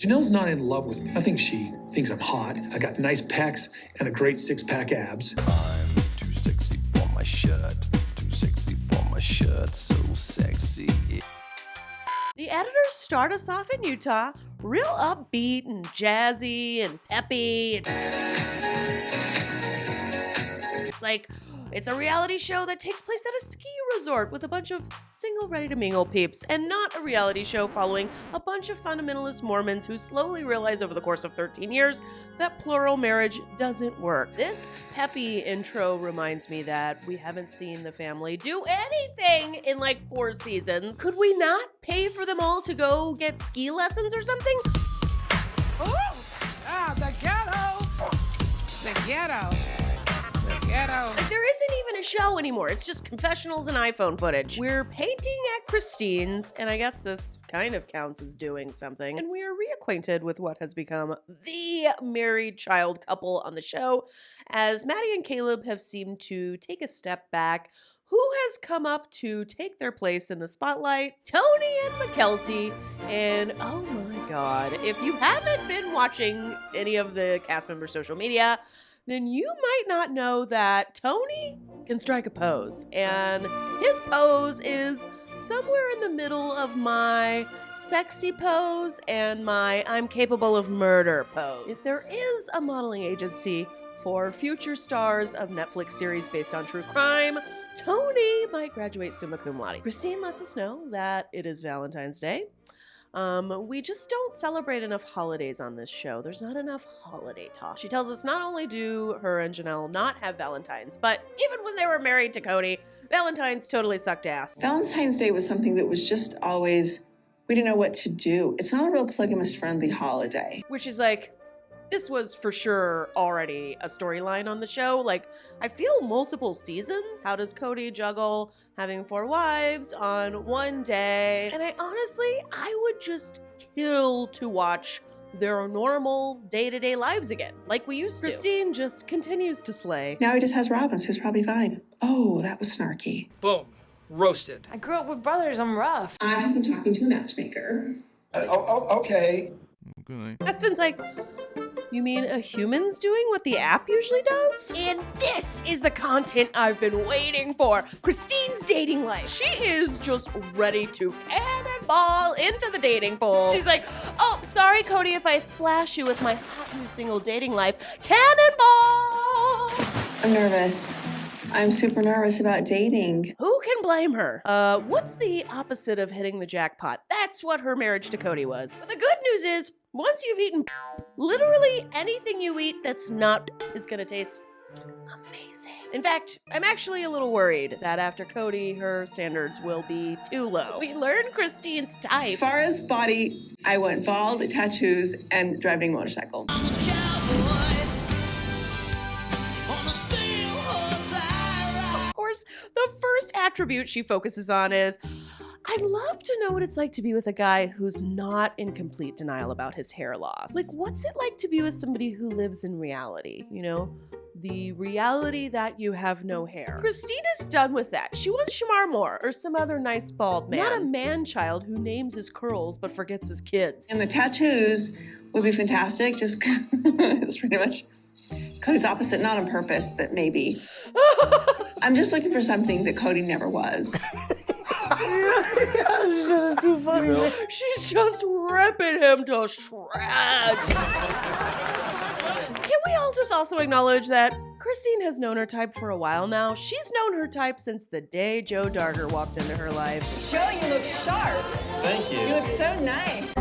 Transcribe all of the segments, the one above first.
Janelle's not in love with me. I think she thinks I'm hot. I got nice pecs and a great six-pack abs. I'm too sexy for my shirt. Too sexy for my shirt. So sexy. The editors start us off in Utah, real upbeat and jazzy and peppy. It's like, it's a reality show that takes place at a ski resort with a bunch of single ready-to-mingle peeps, and not a reality show following a bunch of fundamentalist Mormons who slowly realize over the course of 13 years that plural marriage doesn't work. This peppy intro reminds me that we haven't seen the family do anything in like 4 seasons. Could we not pay for them all to go get ski lessons or something? Oh, the ghetto. The ghetto. Like, there isn't even a show anymore. It's just confessionals and iPhone footage. We're painting at Christine's, and I guess this kind of counts as doing something. And we are reacquainted with what has become the married child couple on the show, as Maddie and Caleb have seemed to take a step back. Who has come up to take their place in the spotlight? Tony and McKelty. And oh my God, if you haven't been watching any of the cast members' social media, then you might not know that Tony can strike a pose. And his pose is somewhere in the middle of my sexy pose and my I'm capable of murder pose. If there is a modeling agency for future stars of Netflix series based on true crime, Tony might graduate summa cum laude. Christine lets us know that it is Valentine's Day. We just don't celebrate enough holidays on this show. There's not enough holiday talk. She tells us not only do her and Janelle not have Valentines, but even when they were married to Cody, Valentine's totally sucked ass. Valentine's Day was something that was just always, we didn't know what to do. It's not a real polygamist-friendly holiday. Which is like, this was for sure already a storyline on the show. Like, I feel multiple seasons. How does Cody juggle having 4 wives on one day? And I would just kill to watch their normal day-to-day lives again, like we used to. Christine just continues to slay. Now he just has Robin, so he's probably fine. Oh, that was snarky. Boom. Roasted. I grew up with brothers. I'm rough. I have been talking to a matchmaker. Okay. Husband's like, you mean a human's doing what the app usually does? And this is the content I've been waiting for. Christine's dating life. She is just ready to cannonball into the dating pool. She's like, oh, sorry, Cody, if I splash you with my hot new single dating life. Cannonball! I'm nervous. I'm super nervous about dating. Who can blame her? What's the opposite of hitting the jackpot? That's what her marriage to Cody was. But the good news is, once you've eaten, literally anything you eat that's not is gonna taste amazing. In fact, I'm actually a little worried that after Cody, her standards will be too low. We learned Christine's type. As far as body, I went bald, tattoos, and driving a motorcycle. Of course, the first attribute she focuses on is, I'd love to know what it's like to be with a guy who's not in complete denial about his hair loss. Like, what's it like to be with somebody who lives in reality, you know? The reality that you have no hair. Christine is done with that. She wants Shamar Moore or some other nice bald man. Not a man-child who names his curls but forgets his kids. And the tattoos would be fantastic, just it's pretty much Cody's opposite, not on purpose, but maybe. I'm just looking for something that Cody never was. This shit is too funny. You know? She's just ripping him to shreds. Can we all just also acknowledge that Christine has known her type for a while now? She's known her type since the day Joe Darger walked into her life. Joe, you look sharp. Thank you. You look so nice.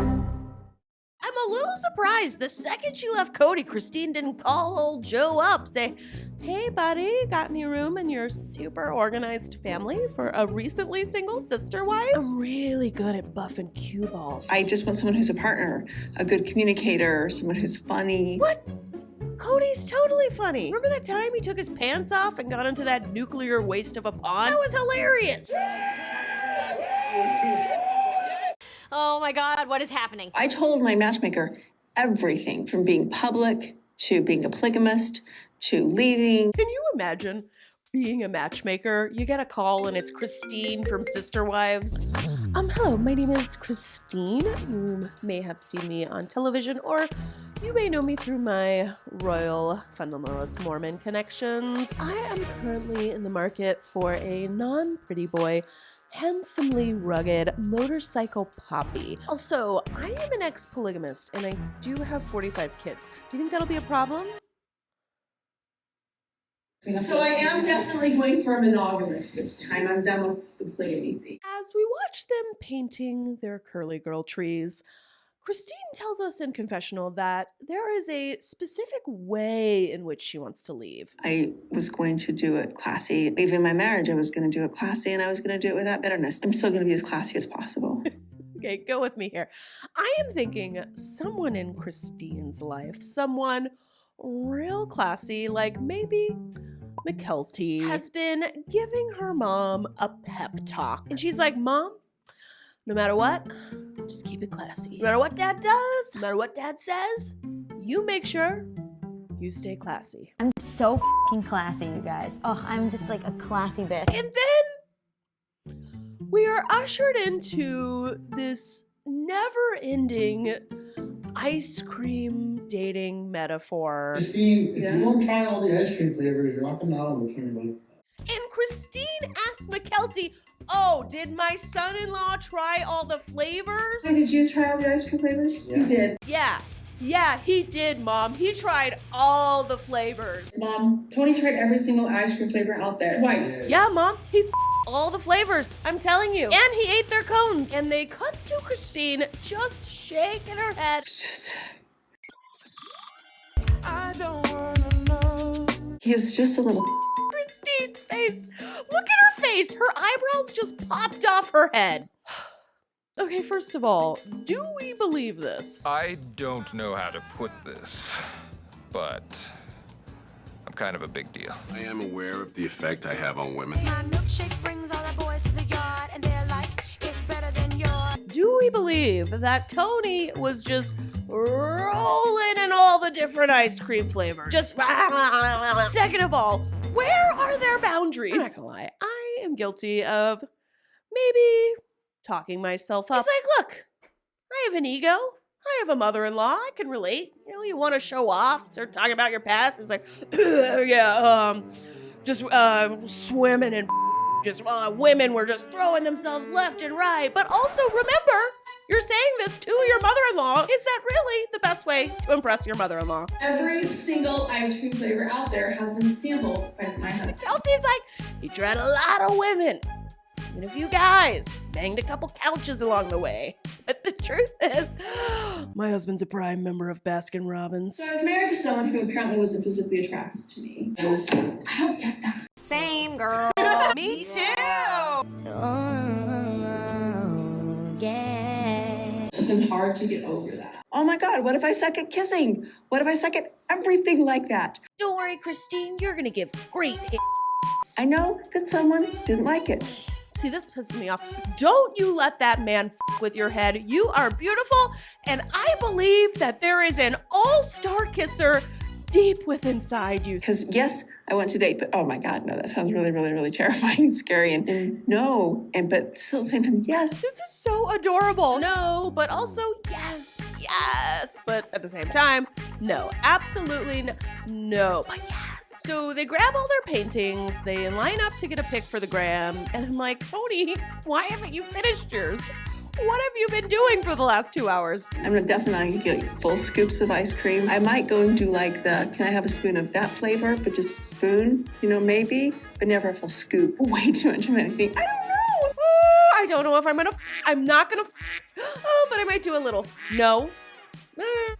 I'm a little surprised. The second she left Cody, Christine didn't call old Joe up, say, hey buddy, got any room in your super organized family for a recently single sister wife? I'm really good at buffing cue balls. I just want someone who's a partner, a good communicator, someone who's funny. What? Cody's totally funny. Remember that time he took his pants off and got into that nuclear waste of a pond? That was hilarious. Oh my God, what is happening? I told my matchmaker everything from being public to being a polygamist to leaving. Can you imagine being a matchmaker? You get a call and it's Christine from Sister Wives. Hello, my name is Christine. You may have seen me on television, or you may know me through my royal fundamentalist Mormon connections. I am currently in the market for a non-pretty boy, handsomely rugged motorcycle poppy. Also, I am an ex-polygamist, and I do have 45 kids. Do you think that'll be a problem? So I am definitely going for a monogamous this time. I'm done with the polygamy thing. As we watch them painting their curly girl trees, Christine tells us in confessional that there is a specific way in which she wants to leave. I was going to do it classy. Leaving my marriage, I was going to do it classy, and I was going to do it without bitterness. I'm still going to be as classy as possible. Okay, go with me here. I am thinking someone in Christine's life, someone real classy, like maybe McKelty, has been giving her mom a pep talk. And she's like, Mom, no matter what, just keep it classy. No matter what Dad does, no matter what Dad says, you make sure you stay classy. I'm so f***ing classy, you guys. Oh, I'm just like a classy bitch. And then we are ushered into this never-ending ice cream dating metaphor. Christine, if you don't try all the ice cream flavors, you're not coming out on the train. And Christine asked McKelty, oh, did my son-in-law try all the flavors? Did you try all the ice cream flavors? Yeah. You did. Yeah, he did, Mom. He tried all the flavors. Mom, Tony tried every single ice cream flavor out there. Twice. Yeah, Mom. He all the flavors. I'm telling you. And he ate their cones. And they cut to Christine just shaking her head. It's just... I don't wanna know. He is just a little... Christine's face. Look at her face. Her eyebrows just popped off her head. Okay, first of all, do we believe this? I don't know how to put this, but I'm kind of a big deal. I am aware of the effect I have on women. My milkshake brings all the boys to the yard, and they're like, it's better than yours. Do we believe that Tony was just rolling in all the different ice cream flavors? Just second of all, where are their boundaries? I'm not gonna lie, I am guilty of maybe talking myself up. It's like, look, I have an ego. I have a mother-in-law. I can relate. You know, you want to show off, start talking about your past. It's like, just swimming and just women were just throwing themselves left and right. But also remember, you're saying this to your mother-in-law. Is that really the best way to impress your mother-in-law? Every single ice cream flavor out there has been sampled by my husband. Kelty's like, he tried a lot of women. And a few guys, banged a couple couches along the way. But the truth is, my husband's a prime member of Baskin Robbins. So I was married to someone who apparently wasn't physically attractive to me. I don't get that. Same, girl. Me too. Yeah. It's been hard to get over that. Oh my God, what if I suck at kissing? What if I suck at everything like that? Don't worry, Christine, you're gonna give great hits. I know that someone didn't like it. See, this pisses me off. Don't you let that man with your head. You are beautiful, and I believe that there is an all-star kisser deep within inside you. Because yes, I want to date, but oh my God, no, that sounds really, really, really terrifying and scary. And no, but still at the same time, yes. This is so adorable. No, but also yes. But at the same time, no, absolutely no, but yes. So they grab all their paintings, they line up to get a pic for the gram, and I'm like, Tony, why haven't you finished yours? What have you been doing for the last 2 hours? I'm definitely not gonna get full scoops of ice cream. I might go and do like can I have a spoon of that flavor, but just a spoon, maybe, but never a full scoop. Way too much of anything. I don't know. Oh, I don't know if I'm not gonna, but I might do a little. No.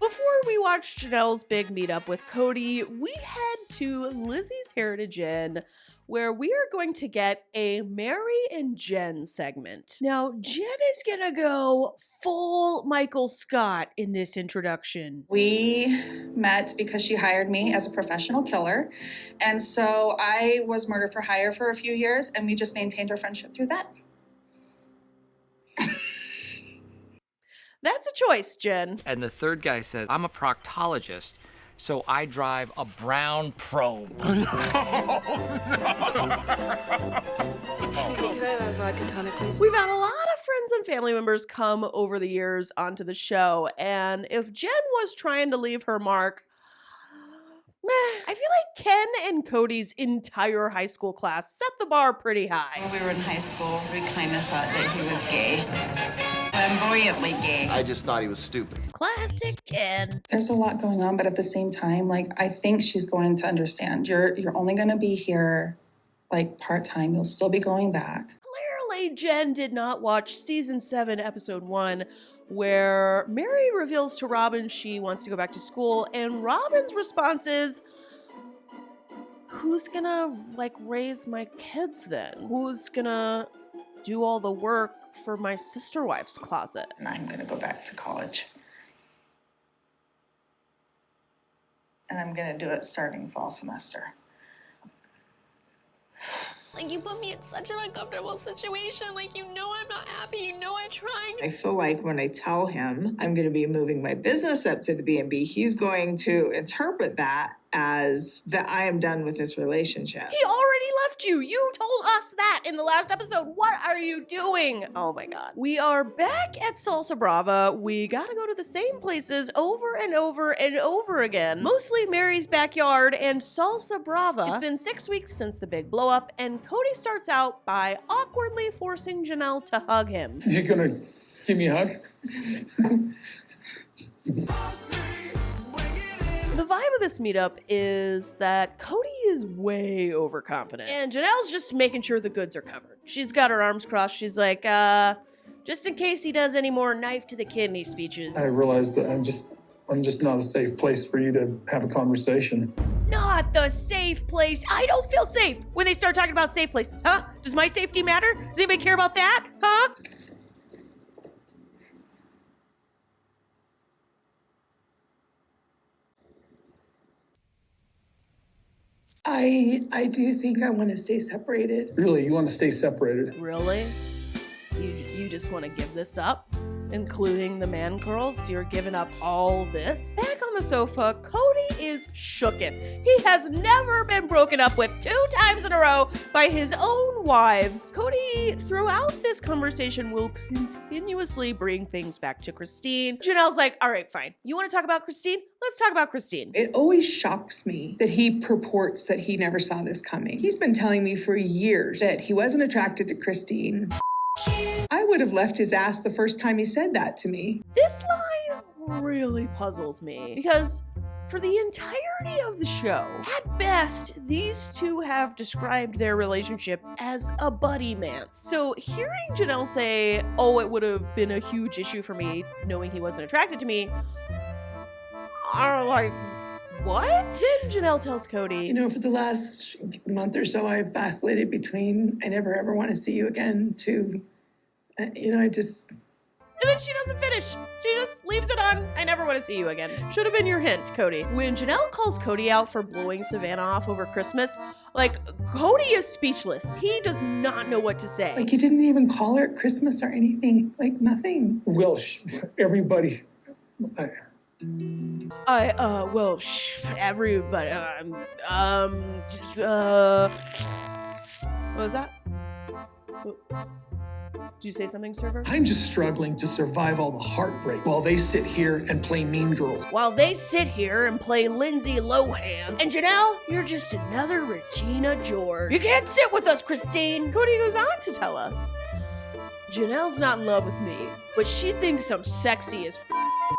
Before we watch Janelle's big meetup with Cody, we head to Lizzie's Heritage Inn, where we are going to get a Meri and Jenn segment. Now, Jen is gonna go full Michael Scott in this introduction. We met because she hired me as a professional killer. And so I was murder for hire for a few years, and we just maintained our friendship through that. That's a choice, Jen. And the third guy says, I'm a proctologist, so I drive a brown probe. Can I have a vodka tonic, please? We've had a lot of friends friends and family members come over the years onto the show, and if Jen was trying to leave her mark, I feel like Ken and Cody's entire high school class set the bar pretty high. When we were in high school, we kind of thought that he was gay. Flamboyantly gay. I just thought he was stupid. Classic Ken. There's a lot going on, but at the same time, like, I think she's going to understand. You're only going to be here, like, part-time. You'll still be going back. Clearly, Jen did not watch season 7, episode 1, where Meri reveals to Robin she wants to go back to school, and Robin's response is, who's gonna, like, raise my kids then? Who's gonna do all the work for my sister wife's closet? And I'm gonna go back to college. And I'm gonna do it starting fall semester. Like, you put me in such an uncomfortable situation. Like, you know I'm not happy. You know I'm trying. I feel like when I tell him I'm going to be moving my business up to the B&B, he's going to interpret that as that I am done with this relationship. He already left you. You told us that in the last episode. What are you doing? Oh my God. We are back at Salsa Brava. We gotta go to the same places over and over and over again. Mostly Meri's backyard and Salsa Brava. It's been 6 weeks since the big blow up, and Cody starts out by awkwardly forcing Janelle to hug him. You gonna give me a hug? The vibe of this meetup is that Cody is way overconfident, and Janelle's just making sure the goods are covered. She's got her arms crossed. She's like, just in case he does any more knife to the kidney speeches. I realize that I'm just not a safe place for you to have a conversation. Not the safe place. I don't feel safe when they start talking about safe places, huh? Does my safety matter? Does anybody care about that, huh? I do think I want to stay separated. Really, you want to stay separated? Really? You just want to give this up? Including the man curls? You're giving up all this? Back on the sofa, Cody is shooketh. He has never been broken up with 2 times in a row by his own wives. Cody, throughout this conversation, will continuously bring things back to Christine. Janelle's like, all right, fine. You want to talk about Christine? Let's talk about Christine. It always shocks me that he purports that he never saw this coming. He's been telling me for years that he wasn't attracted to Christine. I would have left his ass the first time he said that to me. This line really puzzles me because for the entirety of the show, at best, these two have described their relationship as a buddy man. So hearing Janelle say, oh, it would have been a huge issue for me knowing he wasn't attracted to me, are like, what? Then Janelle tells Cody, You know, for the last month or so, I've vacillated between I never ever want to see you again to, I just... and then she doesn't finish. She just leaves it on, I never want to see you again. Should have been your hint, Cody. When Janelle calls Cody out for blowing Savannah off over Christmas, like, Cody is speechless. He does not know what to say. Like, you didn't even call her at Christmas or anything. Like, nothing. Well, everybody... everybody, what was that? Did you say something, server? I'm just struggling to survive all the heartbreak while they sit here and play mean girls. While they sit here and play Lindsay Lohan. And Janelle, you're just another Regina George. You can't sit with us, Christine. Cody goes on to tell us, Janelle's not in love with me, but she thinks I'm sexy as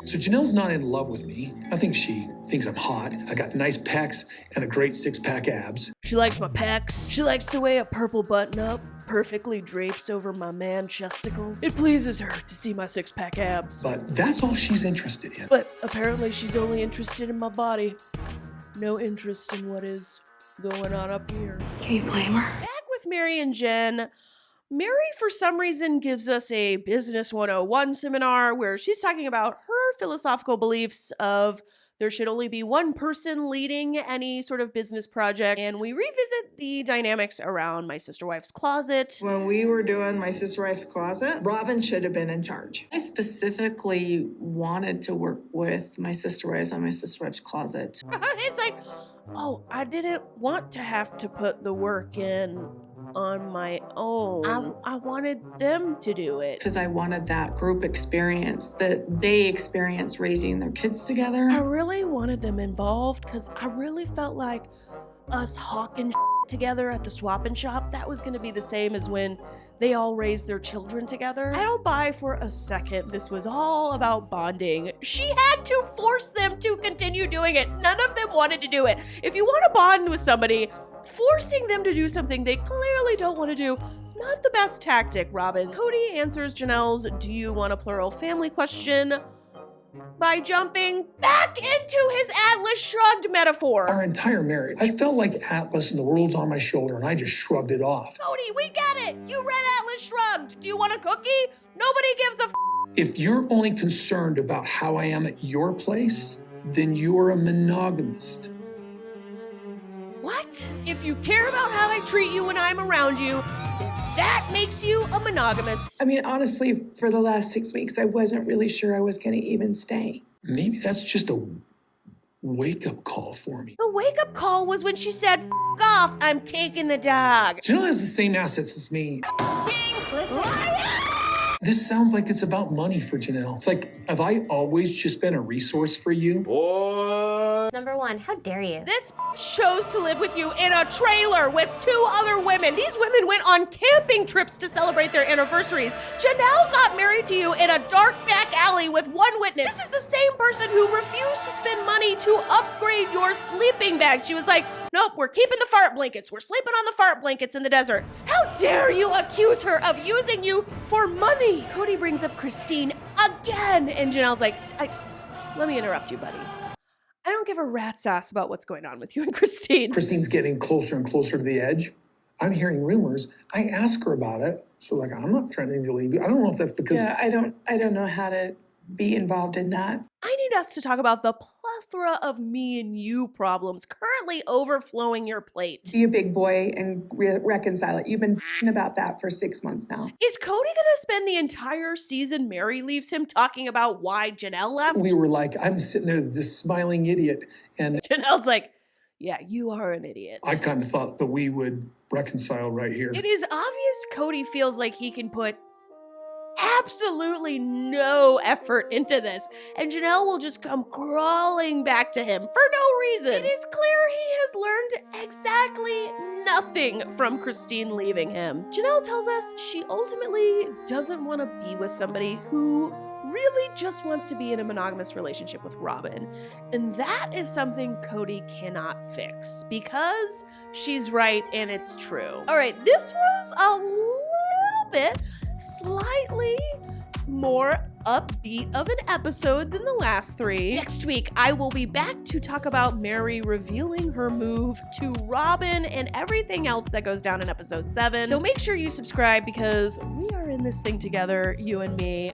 So Janelle's not in love with me. I think she thinks I'm hot. I got nice pecs and a great 6-pack abs. She likes my pecs. She likes the way a purple button-up perfectly drapes over my man-chesticles. It pleases her to see my 6-pack abs. But that's all she's interested in. But apparently she's only interested in my body. No interest in what is going on up here. Can you blame her? Back with Meri and Jenn. Meri, for some reason, gives us a Business 101 seminar where she's talking about her philosophical beliefs of there should only be one person leading any sort of business project, and we revisit the dynamics around My Sister Wife's Closet. When we were doing My Sister Wife's Closet, Robin should have been in charge. I specifically wanted to work with My Sister Wives on My Sister Wife's Closet. It's like, oh, I didn't want to have to put the work in. on my own. I wanted them to do it. Because I wanted that group experience that they experienced raising their kids together. I really wanted them involved because I really felt like us hawking together at the swapping shop, that was gonna be the same as when they all raised their children together. I don't buy for a second this was all about bonding. She had to force them to continue doing it. None of them wanted to do it. If you want to bond with somebody, forcing them to do something they clearly don't want to do, not the best tactic, Robin. Cody answers Janelle's "do you want a plural family" question by jumping back into his Atlas Shrugged metaphor. Our entire marriage, I felt like Atlas and the world's on my shoulder, and I just shrugged it off. Cody, we get it. You read Atlas Shrugged. Do you want a cookie? Nobody gives a f. If you're only concerned about how I am at your place, then you're a monogamist. What? If you care about how I treat you when I'm around you, that makes you a monogamist. I mean, honestly, for the last 6 weeks, I wasn't really sure I was going to even stay. Maybe that's just a wake-up call for me. The wake-up call was when she said, "F off, I'm taking the dog." Janelle has the same assets as me. Listen. This sounds like it's about money for Janelle. It's like, have I always just been a resource for you? Number one, how dare you? This chose to live with you in a trailer with 2 other women. These women went on camping trips to celebrate their anniversaries. Janelle got married to you in a dark back alley with 1 witness. This is the same person who refused to spend money to upgrade your sleeping bag. She was like, nope, we're keeping the fart blankets. We're sleeping on the fart blankets in the desert. How dare you accuse her of using you for money? Cody brings up Christine again, and Janelle's like, let me interrupt you, buddy. I don't give a rat's ass about what's going on with you and Christine. Christine's getting closer and closer to the edge. I'm hearing rumors. I ask her about it. So like, I'm not trying to leave you. I don't know if that's because... Yeah, I don't know how to be involved in that. I need us to talk about the plethora of me and you problems currently overflowing your plate. Be a big boy and reconcile it. You've been about that for 6 months now. Is Cody gonna spend the entire season Meri leaves him talking about why Janelle left? We were like, I'm sitting there, this smiling idiot. And Janelle's like, yeah, you are an idiot. I kind of thought that we would reconcile right here. It is obvious Cody feels like he can put absolutely no effort into this, and Janelle will just come crawling back to him for no reason. It is clear he has learned exactly nothing from Christine leaving him. Janelle tells us she ultimately doesn't want to be with somebody who really just wants to be in a monogamous relationship with Robin. And that is something Cody cannot fix because she's right and it's true. All right, this was a little bit slightly more upbeat of an episode than the last 3. Next week, I will be back to talk about Meri revealing her move to Robin and everything else that goes down in episode 7. So make sure you subscribe because we are in this thing together, you and me.